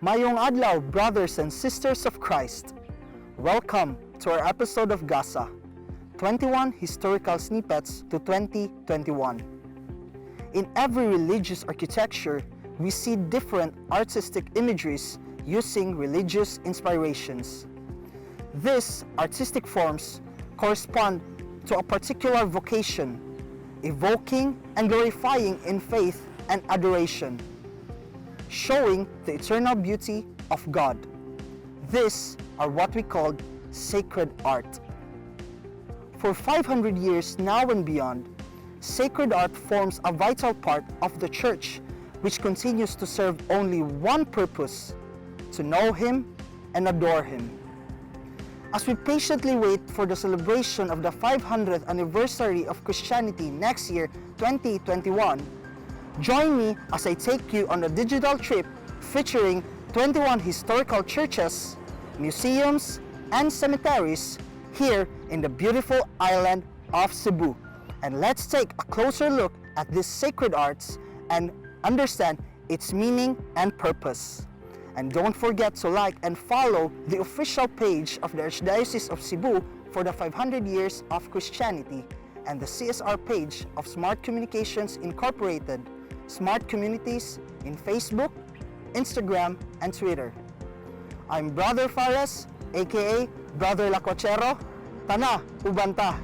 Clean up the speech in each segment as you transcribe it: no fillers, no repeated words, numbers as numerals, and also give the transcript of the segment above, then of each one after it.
Mayong adlaw, brothers and sisters of Christ. Welcome to our episode of Gaza, 21 historical snippets to 2021. In every religious architecture, we see different artistic imageries using religious inspirations. These artistic forms correspond to a particular vocation, evoking and glorifying in faith and adoration, showing the eternal beauty of God. These are what we call sacred art. For 500 years now and beyond, sacred art forms a vital part of the Church, which continues to serve only one purpose: to know Him and adore Him. As we patiently wait for the celebration of the 500th anniversary of Christianity next year, 2021, join me as I take you on a digital trip featuring 21 historical churches, museums, and cemeteries here in the beautiful island of Cebu. And let's take a closer look at these sacred arts and understand its meaning and purpose. And don't forget to like and follow the official page of the Archdiocese of Cebu for the 500 years of Christianity and the CSR page of Smart Communications Incorporated, Smart Communities in Facebook, Instagram, and Twitter. I'm Brother Fares, aka Brother Lacuachero. Tana, ubanta!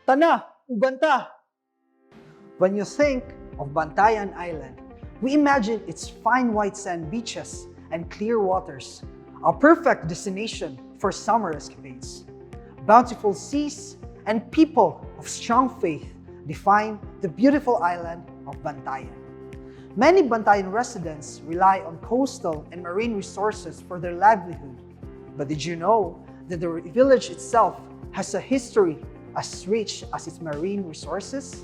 Tana, ubanta! When you think of Bantayan Island, we imagine its fine white sand beaches and clear waters, a perfect destination for summer escapades. Bountiful seas and people of strong faith define the beautiful island of Bantayan. Many Bantayan residents rely on coastal and marine resources for their livelihood. But did you know that the village itself has a history as rich as its marine resources?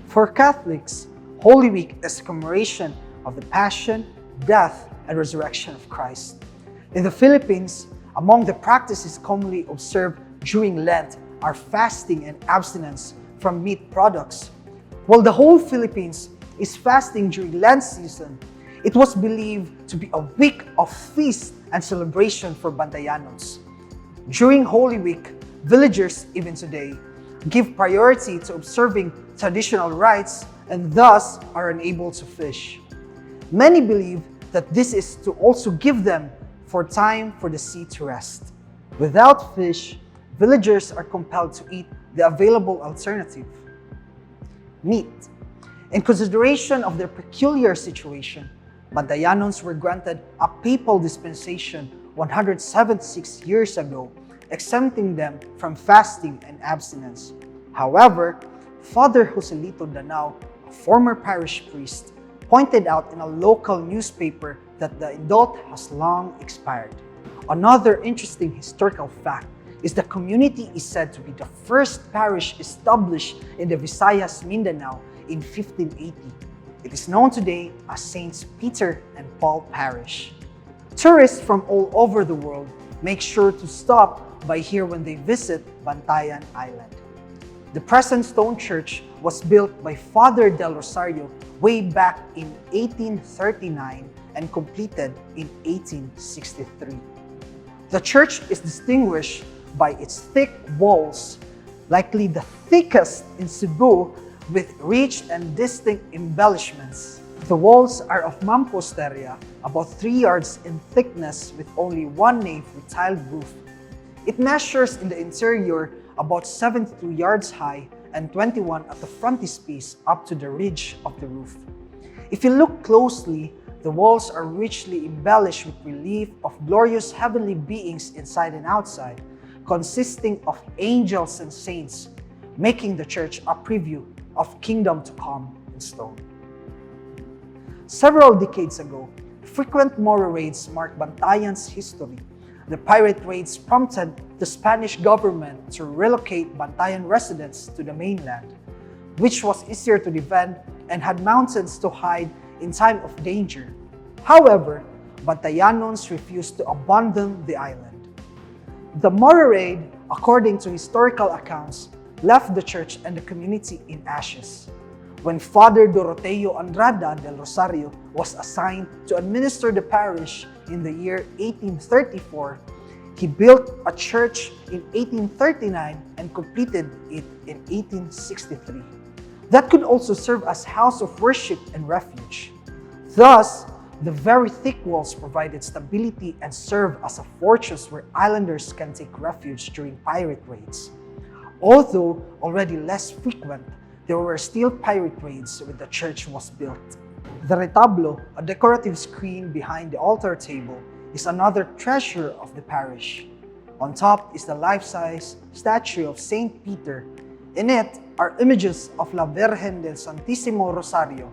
For Catholics, Holy Week is a commemoration of the Passion, Death, and Resurrection of Christ. In the Philippines, among the practices commonly observed during Lent are fasting and abstinence from meat products. While the whole Philippines is fasting during Lent season, it was believed to be a week of feast and celebration for Bantayanos. During Holy Week, villagers, even today, give priority to observing traditional rites and thus are unable to fish. Many believe that this is to also give them time for the sea to rest. Without fish, villagers are compelled to eat the available alternative: meat. In consideration of their peculiar situation, Bantayanos were granted a papal dispensation 176 years ago, exempting them from fasting and abstinence. However, Father Joselito Danao, a former parish priest, pointed out in a local newspaper that the indult has long expired. Another interesting historical fact is the community is said to be the first parish established in the Visayas Mindanao in 1580. It is known today as Saints Peter and Paul Parish. Tourists from all over the world make sure to stop by here when they visit Bantayan Island. The present stone church was built by Father Del Rosario way back in 1839 and completed in 1863. The church is distinguished by its thick walls, likely the thickest in Cebu, with rich and distinct embellishments. The walls are of mamposteria, about 3 yards in thickness with only one nave with tiled roof. It measures in the interior about 72 yards high and 21 at the frontispiece up to the ridge of the roof. If you look closely, the walls are richly embellished with relief of glorious heavenly beings inside and outside, consisting of angels and saints, making the church a preview of kingdom to come in stone. Several decades ago, frequent Moro raids mark Bantayan's history. The pirate raids prompted the Spanish government to relocate Bantayan residents to the mainland, which was easier to defend and had mountains to hide in time of danger. However, Bantayanos refused to abandon the island. The Moro raid, according to historical accounts, left the church and the community in ashes. When Father Doroteo Andrada del Rosario was assigned to administer the parish in the year 1834, he built a church in 1839 and completed it in 1863. That could also serve as house of worship and refuge. Thus, the very thick walls provided stability and served as a fortress where islanders can take refuge during pirate raids. Although already less frequent, there were still pirate raids when the church was built. The retablo, a decorative screen behind the altar table, is another treasure of the parish. On top is the life-size statue of Saint Peter. In it are images of La Virgen del Santísimo Rosario,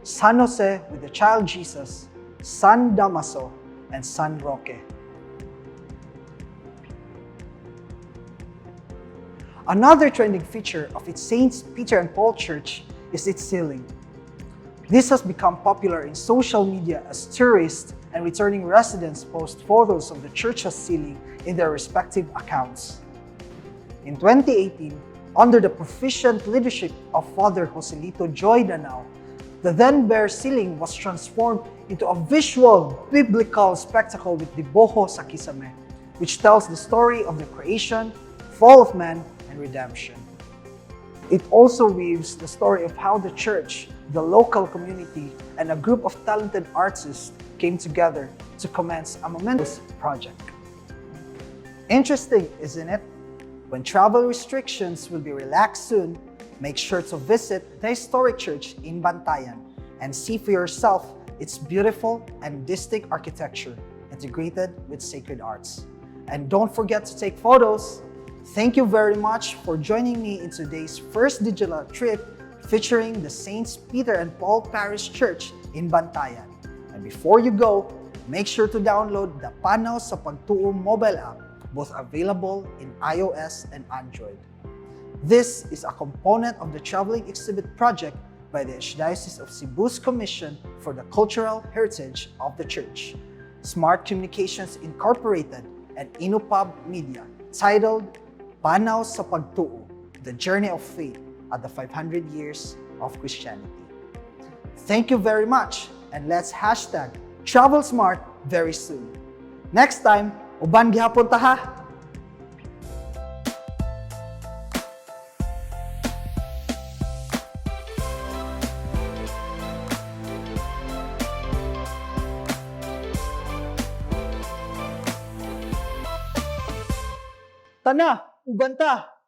San Jose with the child Jesus, San Damaso, and San Roque. Another trending feature of its Saints Peter and Paul Church is its ceiling. This has become popular in social media as tourists and returning residents post photos of the church's ceiling in their respective accounts. In 2018, under the proficient leadership of Father Joselito Joy Danao, the then bare ceiling was transformed into a visual biblical spectacle with Dibojo sa Kisame, which tells the story of the creation, fall of man, and redemption. It also weaves the story of how the church, the local community, and a group of talented artists came together to commence a momentous project. Interesting, isn't it? When travel restrictions will be relaxed soon, make sure to visit the historic church in Bantayan and see for yourself its beautiful and distinct architecture integrated with sacred arts. And don't forget to take photos. Thank you very much for joining me in today's first digital trip featuring the Saints Peter and Paul Parish Church in Bantayan. And before you go, make sure to download the Panaw sa Pagtuo mobile app, both available in iOS and Android. This is a component of the traveling exhibit project by the Archdiocese of Cebu's Commission for the Cultural Heritage of the Church, Smart Communications Incorporated, and Inupub Media, titled Panaw sa Pagtuo, The Journey of Faith at the 500 Years of Christianity. Thank you very much, and let's hashtag Travel Smart very soon. Next time, uban gihapon ta ha! Tana, uban ta!